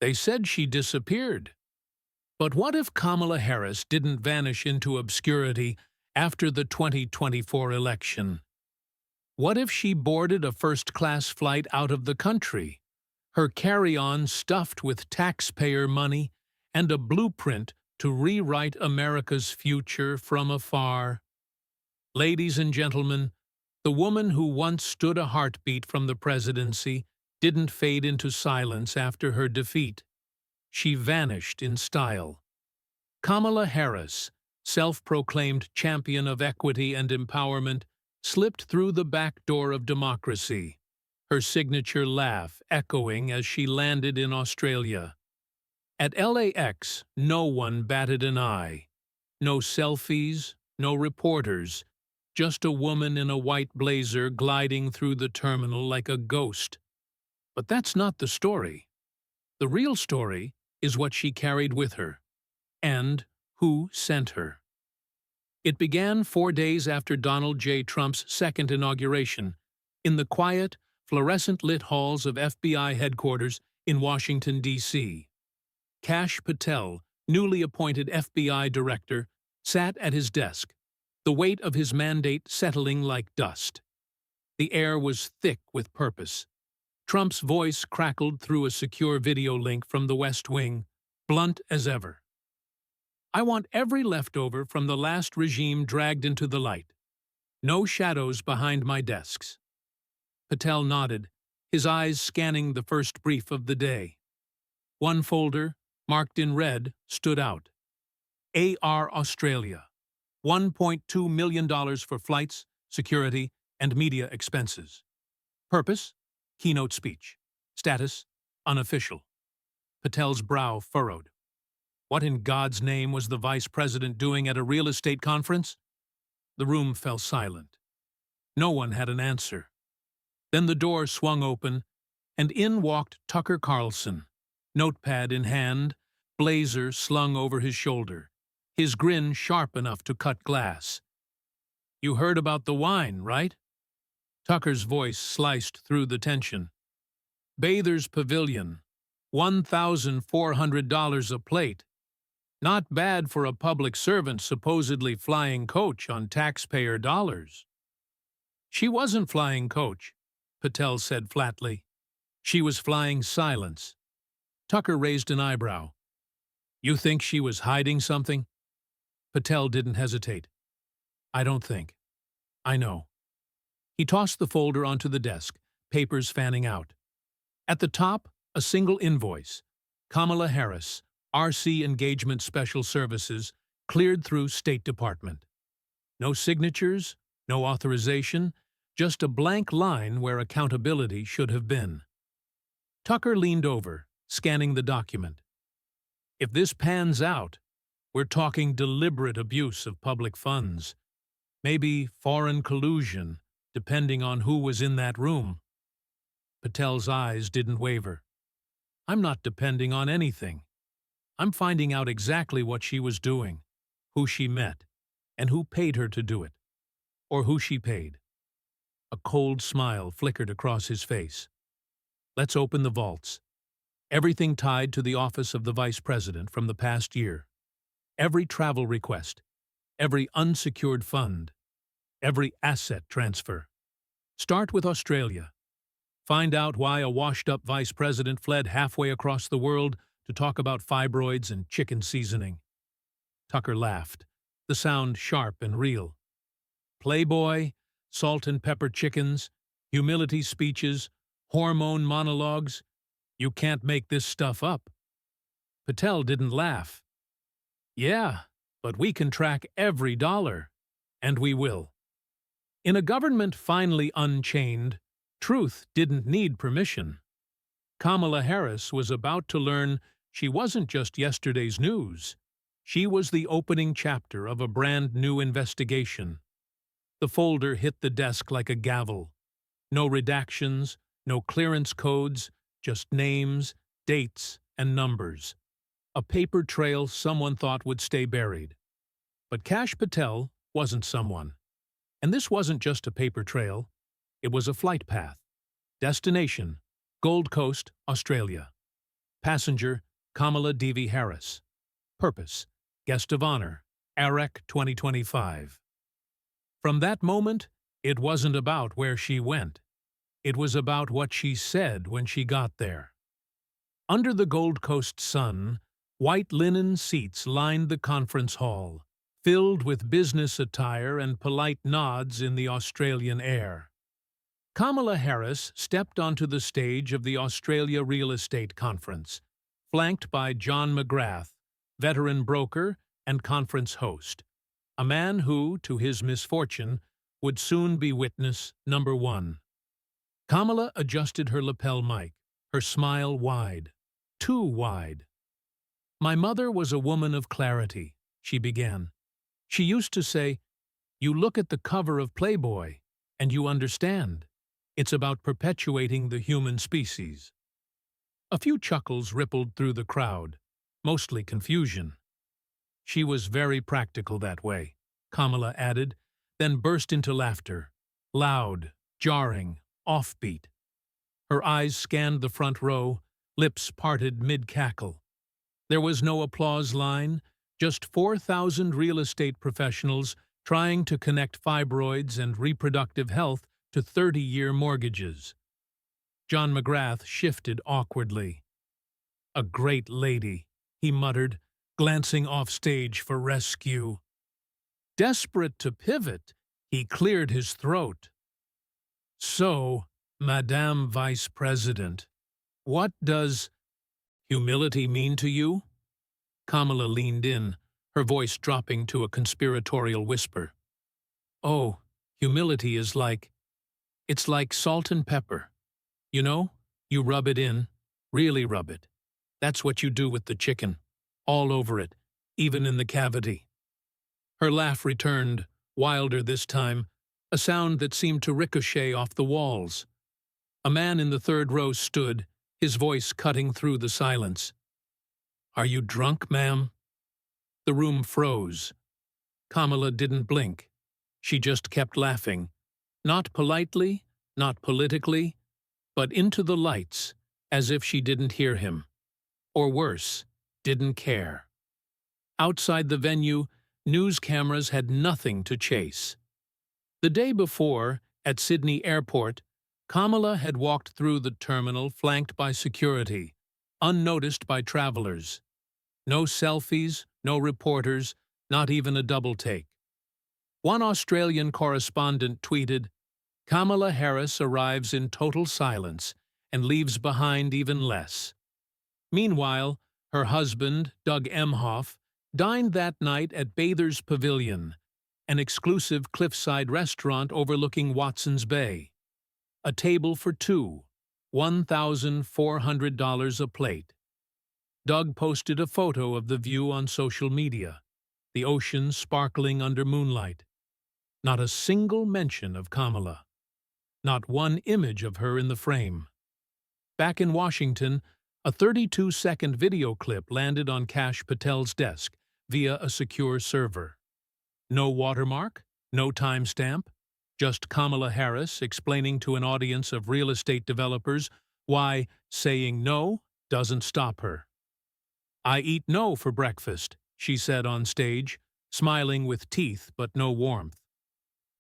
They said she disappeared. But what if Kamala Harris didn't vanish into obscurity after the 2024 election? What if she boarded a first-class flight out of the country, her carry-on stuffed with taxpayer money and a blueprint to rewrite America's future from afar? Ladies and gentlemen, the woman who once stood a heartbeat from the presidency didn't fade into silence after her defeat. She vanished in style. Kamala Harris, self-proclaimed champion of equity and empowerment, slipped through the back door of democracy, her signature laugh echoing as she landed in Australia. At LAX, no one batted an eye. No selfies, no reporters, just a woman in a white blazer gliding through the terminal like a ghost. But that's not the story. The real story is what she carried with her, and who sent her. It began 4 days after Donald J. Trump's second inauguration, in the quiet, fluorescent-lit halls of FBI headquarters in Washington, D.C. Kash Patel, newly appointed FBI director, sat at his desk, the weight of his mandate settling like dust. The air was thick with purpose. Trump's voice crackled through a secure video link from the West Wing, blunt as ever. I want every leftover from the last regime dragged into the light. No shadows behind my desks. Patel nodded, his eyes scanning the first brief of the day. One folder, marked in red, stood out. AR Australia. $1.2 million for flights, security, and media expenses. Purpose? Keynote speech. Status? Unofficial. Patel's brow furrowed. What in God's name was the vice president doing at a real estate conference? The room fell silent. No one had an answer. Then the door swung open, and in walked Tucker Carlson, notepad in hand, blazer slung over his shoulder, his grin sharp enough to cut glass. "You heard about the wine, right?" Tucker's voice sliced through the tension. "Bathers Pavilion, $1,400 a plate. Not bad for a public servant supposedly flying coach on taxpayer dollars." "She wasn't flying coach," Patel said flatly. "She was flying silence." Tucker raised an eyebrow. "You think she was hiding something?" Patel didn't hesitate. "I don't think. I know." He tossed the folder onto the desk, papers fanning out. At the top, a single invoice. Kamala Harris, RC Engagement Special Services, cleared through State Department. No signatures, no authorization, just a blank line where accountability should have been. Tucker leaned over, scanning the document. If this pans out, we're talking deliberate abuse of public funds. Maybe foreign collusion, depending on who was in that room. Patel's eyes didn't waver. "I'm not depending on anything. I'm finding out exactly what she was doing, who she met, and who paid her to do it. Or who she paid." A cold smile flickered across his face. "Let's open the vaults. Everything tied to the office of the vice president from the past year. Every travel request, every unsecured fund, every asset transfer. Start with Australia. Find out why a washed-up vice president fled halfway across the world to talk about fibroids and chicken seasoning." Tucker laughed, the sound sharp and real. "Playboy, salt and pepper chickens, humility speeches, hormone monologues. You can't make this stuff up." Patel didn't laugh. "Yeah, but we can track every dollar. And we will." In a government finally unchained, truth didn't need permission. Kamala Harris was about to learn she wasn't just yesterday's news. She was the opening chapter of a brand new investigation. The folder hit the desk like a gavel. No redactions, no clearance codes, just names, dates, and numbers. A paper trail someone thought would stay buried. But Kash Patel wasn't someone. And this wasn't just a paper trail. It was a flight path. Destination: Gold Coast, Australia. Passenger, Kamala Harris. Purpose, Guest of Honor, AREC 2025. From that moment, it wasn't about where she went. It was about what she said when she got there. Under the Gold Coast sun, white linen seats lined the conference hall, filled with business attire and polite nods in the Australian air. Kamala Harris stepped onto the stage of the Australia Real Estate Conference, flanked by John McGrath, veteran broker and conference host, a man who, to his misfortune, would soon be witness number one. Kamala adjusted her lapel mic, her smile wide, too wide. "My mother was a woman of clarity," she began. "She used to say, 'You look at the cover of Playboy, and you understand. It's about perpetuating the human species.'" A few chuckles rippled through the crowd, mostly confusion. "She was very practical that way," Kamala added, then burst into laughter, loud, jarring, offbeat. Her eyes scanned the front row, lips parted mid-cackle. There was no applause line, just 4,000 real estate professionals trying to connect fibroids and reproductive health to 30-year mortgages. John McGrath shifted awkwardly. "A great lady," he muttered, glancing off stage for rescue. Desperate to pivot, he cleared his throat. "So, Madame Vice President, what does humility mean to you?" Kamala leaned in, her voice dropping to a conspiratorial whisper. "Oh, humility is it's like salt and pepper. You know, you rub it in, really rub it. That's what you do with the chicken, all over it, even in the cavity." Her laugh returned, wilder this time, a sound that seemed to ricochet off the walls. A man in the third row stood, his voice cutting through the silence. "Are you drunk, ma'am?" The room froze. Kamala didn't blink. She just kept laughing, not politely, not politically, but into the lights, as if she didn't hear him. Or worse, didn't care. Outside the venue, news cameras had nothing to chase. The day before, at Sydney Airport, Kamala had walked through the terminal flanked by security, unnoticed by travelers. No selfies, no reporters, not even a double take. One Australian correspondent tweeted, "Kamala Harris arrives in total silence and leaves behind even less." Meanwhile, her husband, Doug Emhoff, dined that night at Bather's Pavilion, an exclusive cliffside restaurant overlooking Watson's Bay. A table for two, $1,400 a plate. Doug posted a photo of the view on social media, the ocean sparkling under moonlight. Not a single mention of Kamala. Not one image of her in the frame. Back in Washington, a 32-second video clip landed on Kash Patel's desk via a secure server. No watermark, no timestamp, just Kamala Harris explaining to an audience of real estate developers why saying no doesn't stop her. "I eat no for breakfast," she said on stage, smiling with teeth but no warmth.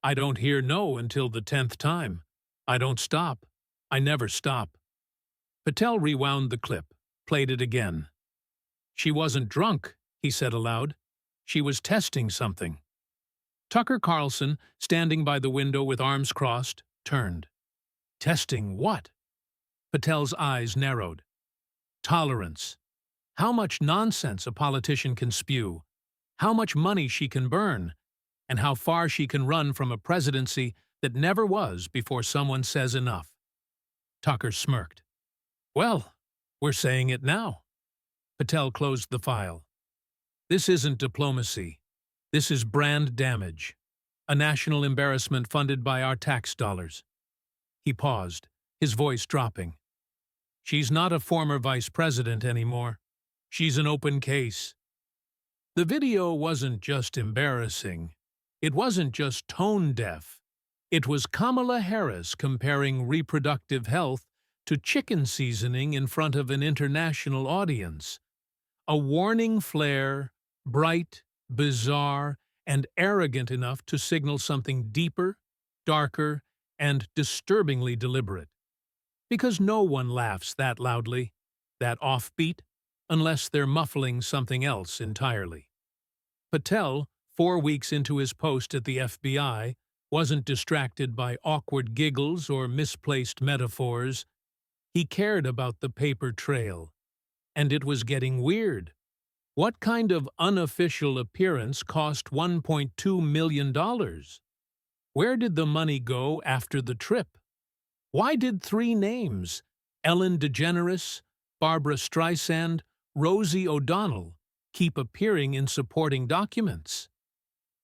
"I don't hear no until the 10th time. I don't stop. I never stop." Patel rewound the clip, played it again. "She wasn't drunk," he said aloud. "She was testing something." Tucker Carlson, standing by the window with arms crossed, turned. "Testing what?" Patel's eyes narrowed. "Tolerance. How much nonsense a politician can spew, how much money she can burn, and how far she can run from a presidency that never was before someone says enough." Tucker smirked. "Well, we're saying it now." Patel closed the file. "This isn't diplomacy. This is brand damage. A national embarrassment funded by our tax dollars." He paused, his voice dropping. "She's not a former vice president anymore. She's an open case." The video wasn't just embarrassing. It wasn't just tone-deaf. It was Kamala Harris comparing reproductive health to chicken seasoning in front of an international audience. A warning flare, bright, bizarre, and arrogant enough to signal something deeper, darker, and disturbingly deliberate. Because no one laughs that loudly, that offbeat, unless they're muffling something else entirely. Patel, 4 weeks into his post at the FBI, wasn't distracted by awkward giggles or misplaced metaphors. He cared about the paper trail. And it was getting weird. What kind of unofficial appearance cost $1.2 million? Where did the money go after the trip? Why did 3 names, Ellen DeGeneres, Barbara Streisand, Rosie O'Donnell, keep appearing in supporting documents?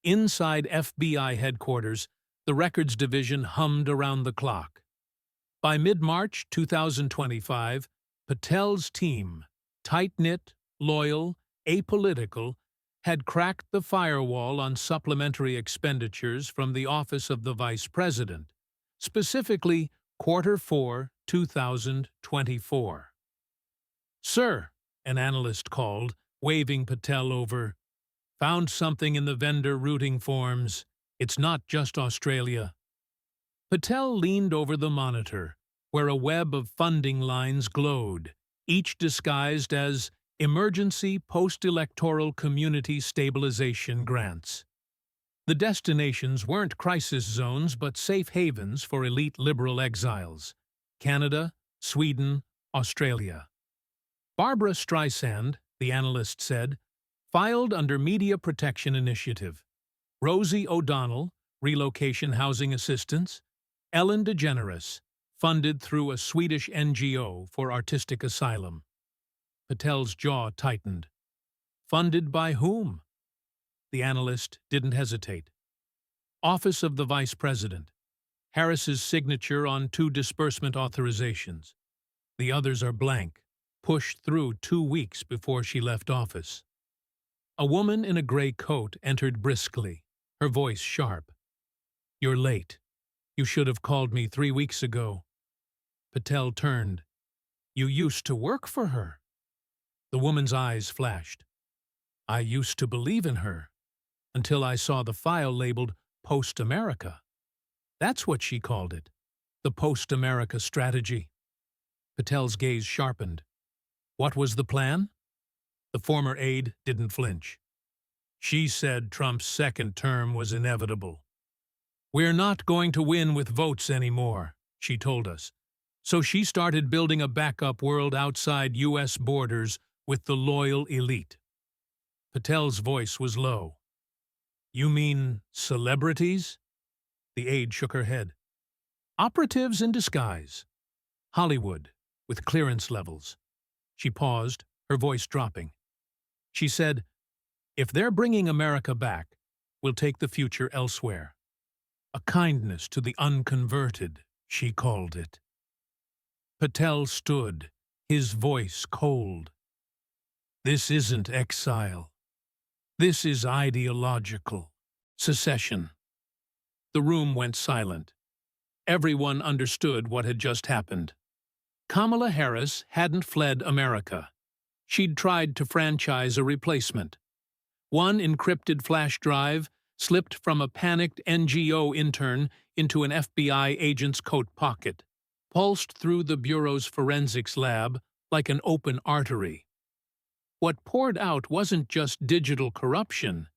Inside FBI headquarters, the records division hummed around the clock. By mid-March 2025, Patel's team, tight-knit, loyal, apolitical, had cracked the firewall on supplementary expenditures from the Office of the Vice President, specifically Q4 2024. "Sir," an analyst called, waving Patel over. "Found something in the vendor routing forms. It's not just Australia." Patel leaned over the monitor, where a web of funding lines glowed, each disguised as Emergency Post-Electoral Community Stabilization Grants. The destinations weren't crisis zones but safe havens for elite liberal exiles: Canada, Sweden, Australia. Barbara Streisand, the analyst said, filed under Media Protection Initiative. Rosie O'Donnell, Relocation Housing Assistance. Ellen DeGeneres, funded through a Swedish NGO for artistic asylum. Patel's jaw tightened. Funded by whom? The analyst didn't hesitate. Office of the Vice President. Harris's signature on 2 disbursement authorizations. The others are blank, pushed through 2 weeks before she left office. A woman in a gray coat entered briskly, her voice sharp. "You're late. You should have called me 3 weeks ago." Patel turned. "You used to work for her." The woman's eyes flashed. "I used to believe in her, until I saw the file labeled Post-America. That's what she called it, the Post-America strategy." Patel's gaze sharpened. "What was the plan?" The former aide didn't flinch. "She said Trump's second term was inevitable. We're not going to win with votes anymore, she told us. So she started building a backup world outside U.S. borders with the loyal elite." Patel's voice was low. "You mean celebrities?" The aide shook her head. "Operatives in disguise. Hollywood, with clearance levels." She paused, her voice dropping. She said, "If they're bringing America back, we'll take the future elsewhere. A kindness to the unconverted," she called it. Patel stood, his voice cold. "This isn't exile. This is ideological secession." The room went silent. Everyone understood what had just happened. Kamala Harris hadn't fled America. She'd tried to franchise a replacement. One encrypted flash drive slipped from a panicked NGO intern into an FBI agent's coat pocket, pulsed through the Bureau's forensics lab like an open artery. What poured out wasn't just digital corruption,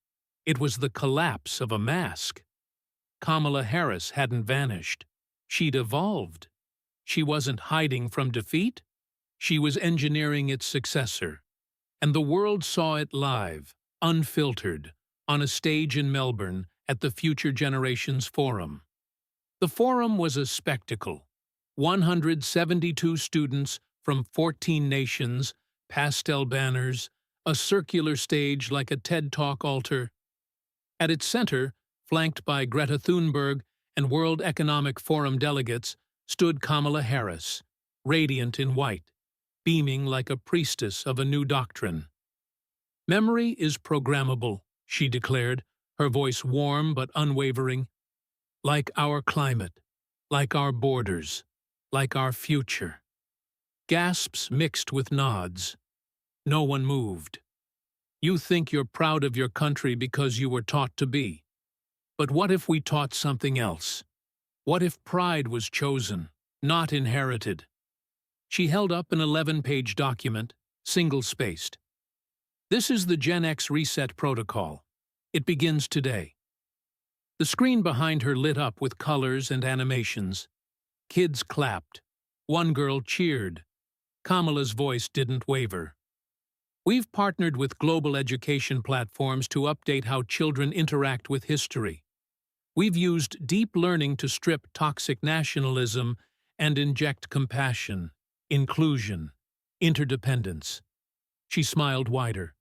it was the collapse of a mask. Kamala Harris hadn't vanished. She'd evolved. She wasn't hiding from defeat. She was engineering its successor. And the world saw it live, unfiltered, on a stage in Melbourne at the Future Generations Forum. The forum was a spectacle. 172 students from 14 nations, pastel banners, a circular stage like a TED Talk altar. At its center, flanked by Greta Thunberg and World Economic Forum delegates, stood Kamala Harris, radiant in white, beaming like a priestess of a new doctrine. "Memory is programmable," she declared, her voice warm but unwavering. "Like our climate, like our borders, like our future. Gasps mixed with nods. No one moved. You think you're proud of your country because you were taught to be. But what if we taught something else? What if pride was chosen, not inherited? She held up an 11-page document, single-spaced. This is the Gen X Reset Protocol. It begins today. The screen behind her lit up with colors and animations. Kids clapped. One girl cheered. Kamala's voice didn't waver. We've partnered with global education platforms to update how children interact with history. We've used deep learning to strip toxic nationalism and inject compassion, inclusion, interdependence. She smiled wider.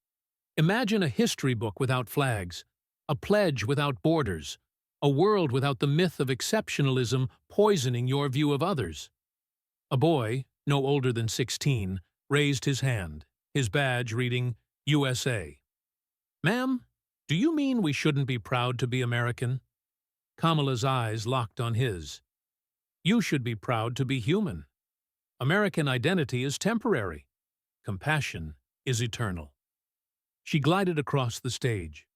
Imagine a history book without flags, a pledge without borders, a world without the myth of exceptionalism poisoning your view of others. A boy, no older than 16, raised his hand, his badge reading USA. Ma'am, do you mean we shouldn't be proud to be American? Kamala's eyes locked on his. You should be proud to be human. American identity is temporary. Compassion is eternal. She glided across the stage.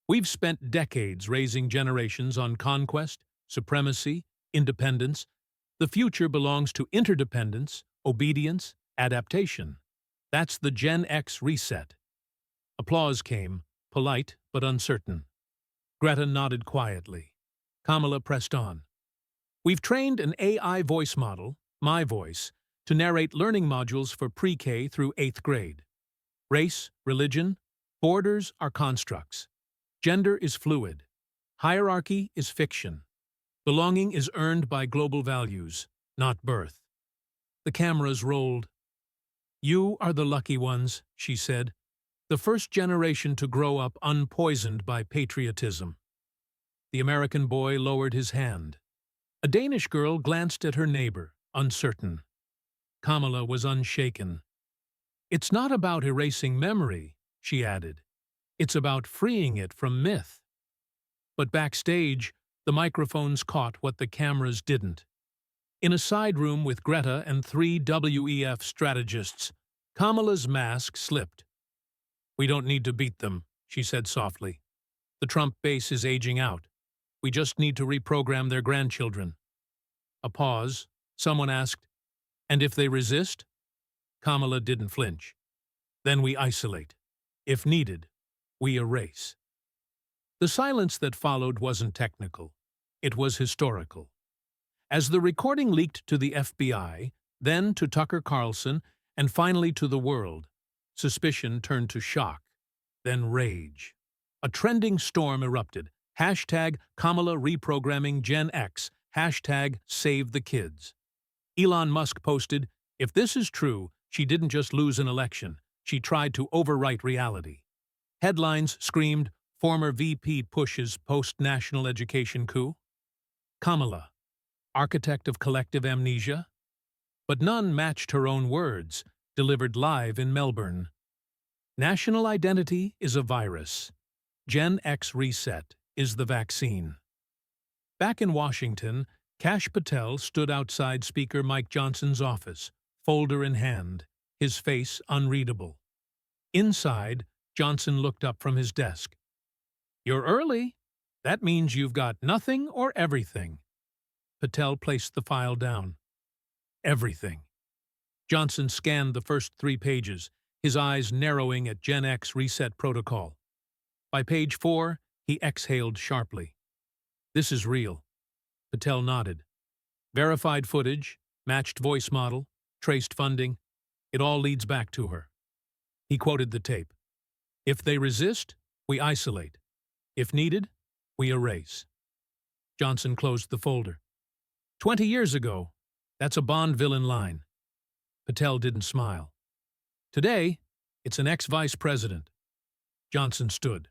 We've spent decades raising generations on conquest, supremacy, independence. The future belongs to interdependence, obedience, adaptation. That's the Gen X reset. Applause came, polite but uncertain. Greta nodded quietly. Kamala pressed on. We've trained an AI voice model, my voice, to narrate learning modules for pre-K through 8th grade. Race, religion, borders are constructs. Gender is fluid. Hierarchy is fiction. Belonging is earned by global values, not birth. The cameras rolled. You are the lucky ones, she said, the first generation to grow up unpoisoned by patriotism. The American boy lowered his hand. A Danish girl glanced at her neighbor, uncertain. Kamala was unshaken. It's not about erasing memory, she added. It's about freeing it from myth. But backstage, the microphones caught what the cameras didn't. In a side room with Greta and 3 WEF strategists, Kamala's mask slipped. We don't need to beat them, she said softly. The Trump base is aging out. We just need to reprogram their grandchildren. A pause. Someone asked, and if they resist? Kamala didn't flinch. Then we isolate. If needed, we erase. The silence that followed wasn't technical. It was historical. As the recording leaked to the FBI, then to Tucker Carlson, and finally to the world, suspicion turned to shock, then rage. A trending storm erupted. Hashtag Kamala reprogramming Gen X. Hashtag save the kids. Elon Musk posted, if this is true, she didn't just lose an election. She tried to overwrite reality. Headlines screamed, former VP pushes post-national education coup. Kamala, architect of collective amnesia? But none matched her own words, delivered live in Melbourne. National identity is a virus. Gen X reset is the vaccine. Back in Washington, Kash Patel stood outside Speaker Mike Johnson's office, folder in hand, his face unreadable. Inside, Johnson looked up from his desk. You're early. That means you've got nothing or everything. Patel placed the file down. Everything. Johnson scanned the first 3 pages, his eyes narrowing at Gen X Reset Protocol. By page 4, he exhaled sharply. This is real. Patel nodded. Verified footage, matched voice model, traced funding. It all leads back to her. He quoted the tape. If they resist, we isolate. If needed, we erase. Johnson closed the folder. 20 years ago, that's a Bond villain line. Patel didn't smile. Today, it's an ex-vice president. Johnson stood.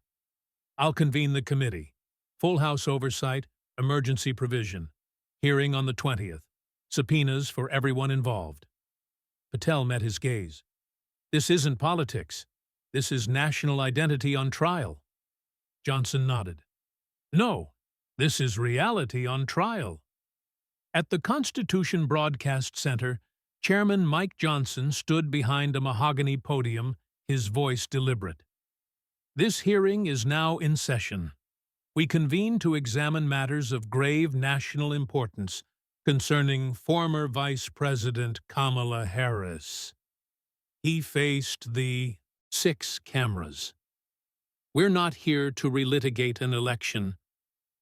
I'll convene the committee. Full House oversight, emergency provision. Hearing on the 20th. Subpoenas for everyone involved. Patel met his gaze. This isn't politics. This is national identity on trial. Johnson nodded. No, this is reality on trial. At the Constitution Broadcast Center, Chairman Mike Johnson stood behind a mahogany podium, his voice deliberate. This hearing is now in session. We convene to examine matters of grave national importance concerning former Vice President Kamala Harris. He faced the 6 cameras. We're not here to relitigate an election.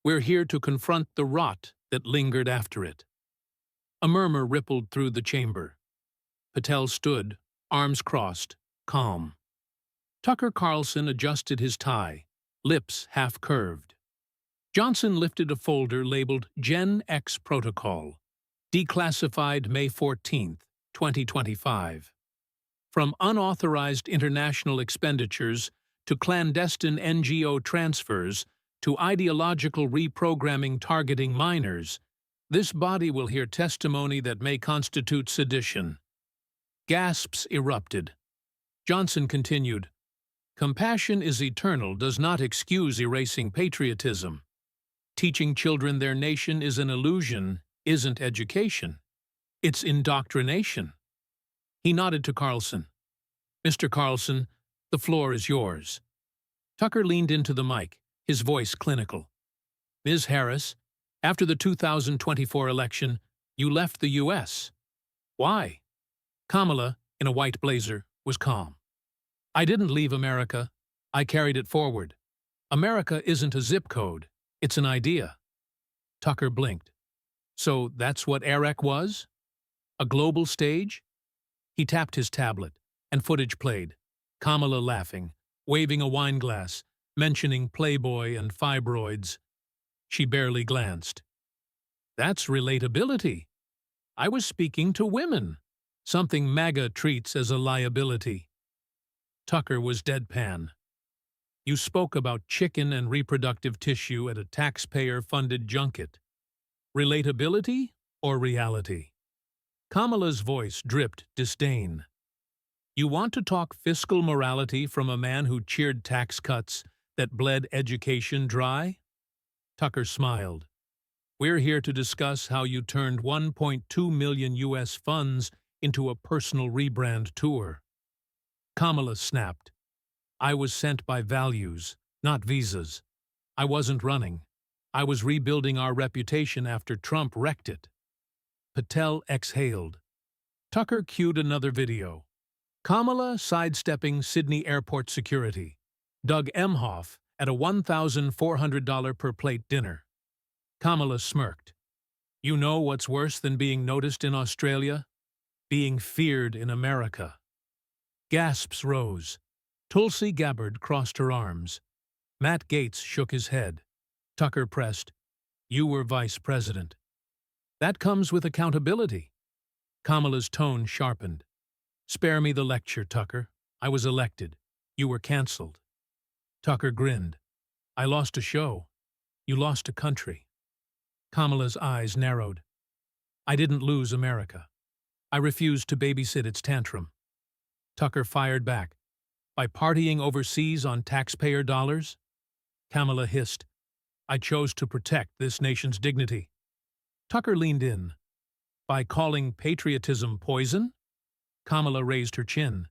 We're here to confront the rot that lingered after it. A murmur rippled through the chamber. Patel stood, arms crossed, calm. Tucker Carlson adjusted his tie, lips half-curved. Johnson lifted a folder labeled Gen X Protocol, declassified May 14, 2025. From unauthorized international expenditures to clandestine NGO transfers to ideological reprogramming targeting minors, this body will hear testimony that may constitute sedition. Gasps erupted. Johnson continued, "Compassion is eternal does not excuse erasing patriotism. Teaching children their nation is an illusion isn't education. It's indoctrination." He nodded to Carlson. "Mr. Carlson, the floor is yours." Tucker leaned into the mic, his voice clinical. "Ms. Harris, after the 2024 election, you left the U.S. Why?" Kamala, in a white blazer, was calm. "I didn't leave America. I carried it forward. America isn't a zip code. It's an idea." Tucker blinked. "So that's what EREC was? A global stage?" He tapped his tablet, and footage played. Kamala laughing, waving a wine glass, mentioning Playboy and fibroids. She barely glanced. "That's relatability. I was speaking to women, something MAGA treats as a liability." Tucker was deadpan. "You spoke about chicken and reproductive tissue at a taxpayer-funded junket. Relatability or reality?" Kamala's voice dripped disdain. "You want to talk fiscal morality from a man who cheered tax cuts that bled education dry?" Tucker smiled. "We're here to discuss how you turned 1.2 million U.S. funds into a personal rebrand tour." Kamala snapped. "I was sent by values, not visas. I wasn't running. I was rebuilding our reputation after Trump wrecked it." Patel exhaled. Tucker cued another video. Kamala sidestepping Sydney airport security. Doug Emhoff at a $1,400 per plate dinner. Kamala smirked. "You know what's worse than being noticed in Australia? Being feared in America." Gasps rose. Tulsi Gabbard crossed her arms. Matt Gaetz shook his head. Tucker pressed, "You were vice president." "That comes with accountability." Kamala's tone sharpened. "Spare me the lecture, Tucker. I was elected. You were canceled." Tucker grinned. "I lost a show. You lost a country." Kamala's eyes narrowed. "I didn't lose America. I refused to babysit its tantrum." Tucker fired back. "By partying overseas on taxpayer dollars?" Kamala hissed. "I chose to protect this nation's dignity." Tucker leaned in. "By calling patriotism poison?" Kamala raised her chin.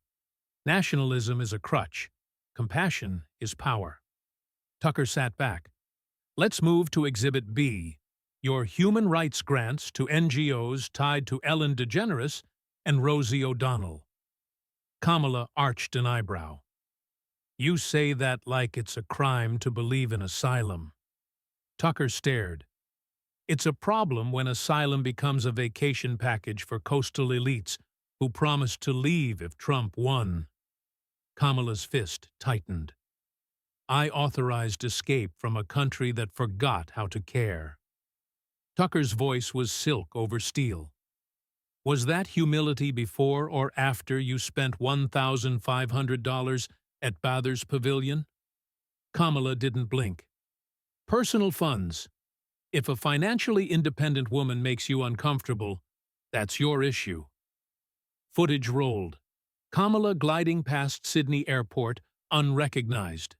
"Nationalism is a crutch. Compassion is power." Tucker sat back. "Let's move to Exhibit B, your human rights grants to NGOs tied to Ellen DeGeneres and Rosie O'Donnell." Kamala arched an eyebrow. "You say that like it's a crime to believe in asylum." Tucker stared. "It's a problem when asylum becomes a vacation package for coastal elites who promised to leave if Trump won." Kamala's fist tightened. "I authorized escape from a country that forgot how to care." Tucker's voice was silk over steel. "Was that humility before or after you spent $1,500 at Bathurst Pavilion?" Kamala didn't blink. "Personal funds. If a financially independent woman makes you uncomfortable, that's your issue." Footage rolled. Kamala gliding past Sydney Airport, unrecognized.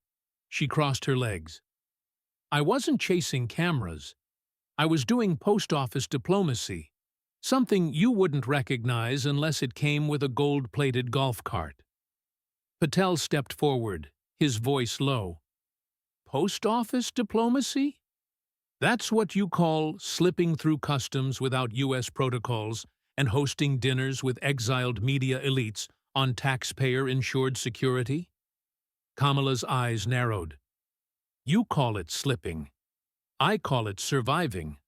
She crossed her legs. "I wasn't chasing cameras. I was doing post office diplomacy. Something you wouldn't recognize unless it came with a gold-plated golf cart. Patel stepped forward, his voice low. Post office diplomacy? That's what you call slipping through customs without U.S. protocols and hosting dinners with exiled media elites on taxpayer-insured security? Kamala's eyes narrowed. You call it slipping. I call it surviving.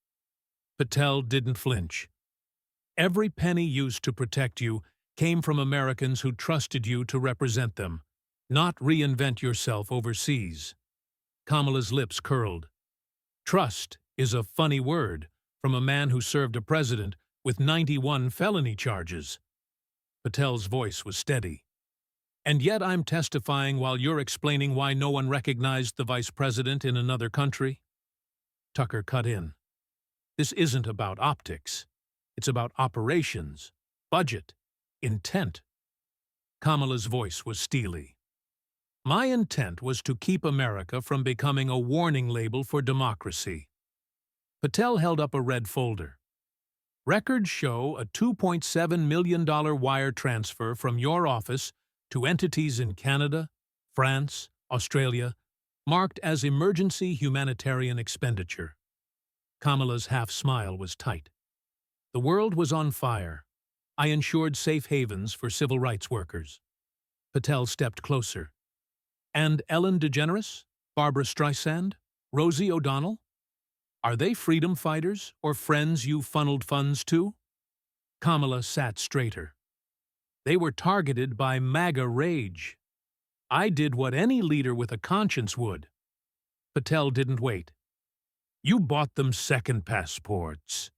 Patel didn't flinch. Every penny used to protect you came from Americans who trusted you to represent them, not reinvent yourself overseas. Kamala's lips curled. Trust is a funny word from a man who served a president with 91 felony charges. Patel's voice was steady. And yet I'm testifying while you're explaining why no one recognized the vice president in another country? Tucker cut in. This isn't about optics. It's about operations, budget, intent. Kamala's voice was steely. My intent was to keep America from becoming a warning label for democracy. Patel held up a red folder. Records show a $2.7 million wire transfer from your office to entities in Canada, France, Australia, marked as emergency humanitarian expenditure. Kamala's half-smile was tight. The world was on fire. I ensured safe havens for civil rights workers. Patel stepped closer. And Ellen DeGeneres, Barbara Streisand, Rosie O'Donnell? Are they freedom fighters or friends you funneled funds to? Kamala sat straighter. They were targeted by MAGA rage. I did what any leader with a conscience would. Patel didn't wait. You bought them second passports.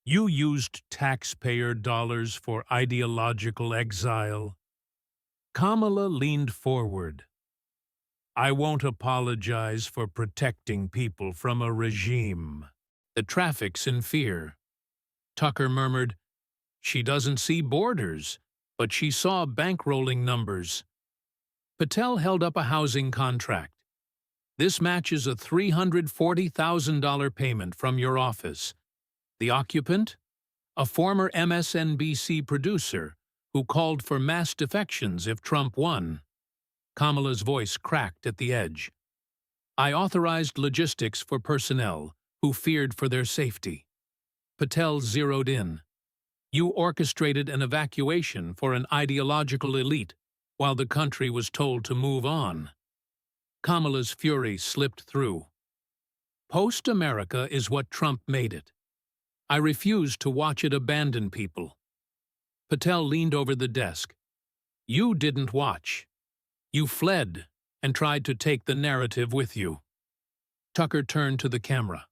You used taxpayer dollars for ideological exile. Kamala leaned forward. I won't apologize for protecting people from a regime that traffics in fear. Tucker murmured, She doesn't see borders, but she saw bankrolling numbers. Patel held up a housing contract. This matches a $340,000 payment from your office. The occupant? A former MSNBC producer who called for mass defections if Trump won. Kamala's voice cracked at the edge. I authorized logistics for personnel who feared for their safety. Patel zeroed in. You orchestrated an evacuation for an ideological elite while the country was told to move on. Kamala's fury slipped through. Post-America is what Trump made it. I refuse to watch it abandon people. Patel leaned over the desk. You didn't watch. You fled and tried to take the narrative with you. Tucker turned to the camera.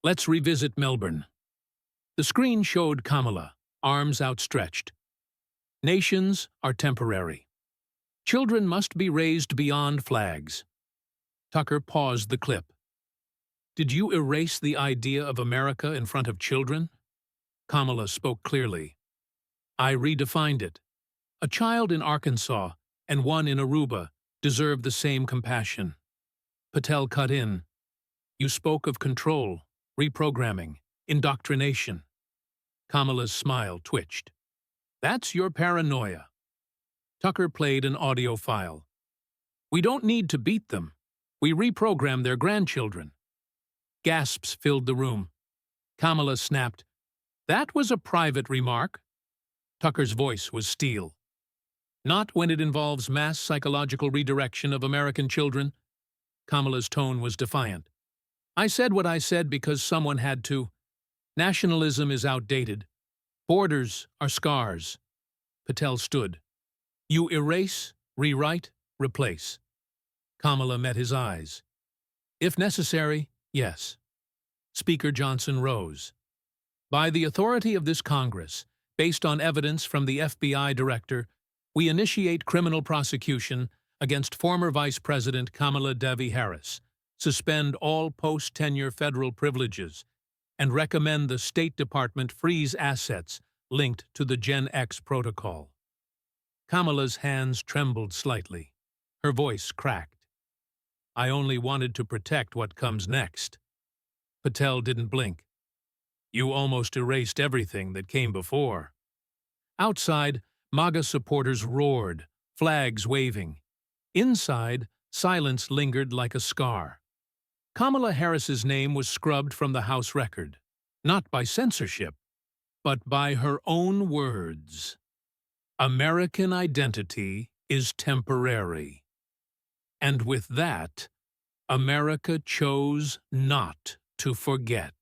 Let's revisit Melbourne. The screen showed Kamala, arms outstretched. Nations are temporary. Children must be raised beyond flags. Tucker paused the clip. Did you erase the idea of America in front of children? Kamala spoke clearly. I redefined it. A child in Arkansas and one in Aruba deserve the same compassion. Patel cut in. You spoke of control, reprogramming, indoctrination. Kamala's smile twitched. That's your paranoia. Tucker played an audio file. We don't need to beat them. We reprogram their grandchildren. Gasps filled the room. Kamala snapped. That was a private remark. Tucker's voice was steel. Not when it involves mass psychological redirection of American children. Kamala's tone was defiant. I said what I said because someone had to. Nationalism is outdated. Borders are scars. Patel stood. You erase, rewrite, replace. Kamala met his eyes. If necessary, yes. Speaker Johnson rose. By the authority of this Congress, based on evidence from the FBI director, we initiate criminal prosecution against former Vice President Kamala Harris, suspend all post-tenure federal privileges, and recommend the State Department freeze assets linked to the Gen X protocol. Kamala's hands trembled slightly. Her voice cracked. I only wanted to protect what comes next. Patel didn't blink. You almost erased everything that came before. Outside, MAGA supporters roared, flags waving. Inside, silence lingered like a scar. Kamala Harris's name was scrubbed from the House record, not by censorship, but by her own words. American identity is temporary. And with that, America chose not to forget.